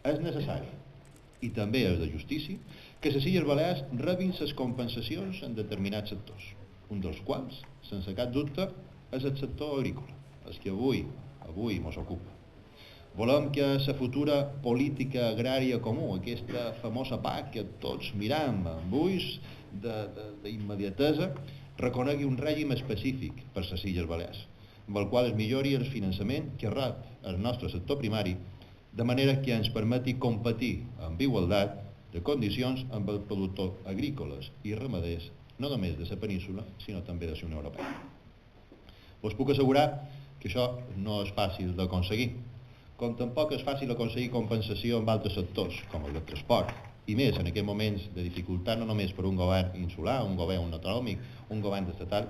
És necessari, i també és de justícia, que les Illes Balears rebin les compensacions en determinats sectors, un dels quals, sense cap dubte, és el sector agrícola, el que avui ens ocupa. Volem que la futura política agrària comú, aquesta famosa PAC que tots miram amb ulls d'immediatesa, reconegui un règim específic per les Illes Balears, amb el qual es millori el finançament que rep el nostre sector primari, de manera que ens permeti competir amb igualtat de condicions amb els productors agrícoles i ramaders, no només de la península, sinó també de la Unió Europea. Us puc assegurar que això no és fàcil d'aconseguir, com tampoc és fàcil aconseguir compensació en altres sectors, com el del transport, i més en aquests moments de dificultat no només per un govern insular, un govern autonòmic, un govern estatal,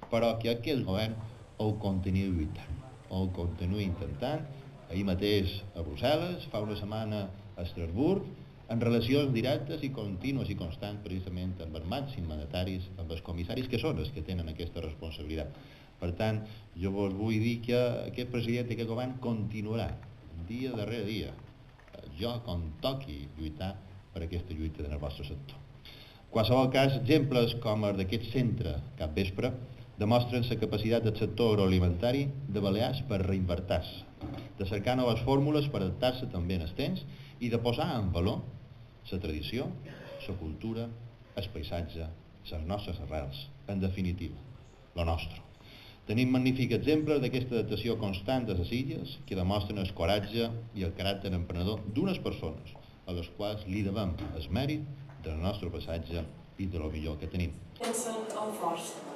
però que aquest govern ho continuï lluitant, ho continuï intentant. Ahir mateix a Brussel·les, fa una setmana a Estrasburg, en relacions directes i contínues i constants precisament amb els màxims mandataris, amb els comissaris que són els que tenen aquesta responsabilitat. Per tant, jo vos vull dir que aquest president i aquest govern continuarà dia darrere dia, jo com toqui lluitar per aquesta lluita en el vostre sector. En qualsevol cas, exemples com els d'aquest centre capvespre demostren la capacitat del sector agroalimentari de Balears per reinvertir-se, de cercar noves fórmules per adaptar-se també en el temps i de posar en valor la tradició, la cultura, el paisatge, les nostres arrels, en definitiva, la nostra. Tenim magnífics exemples d'aquesta adaptació constant de les illes que demostren el coratge i el caràcter emprenedor d'unes persones a les quals li devem el mèrit del nostre paisatge i de lo millor que tenim. Pensen al Forst.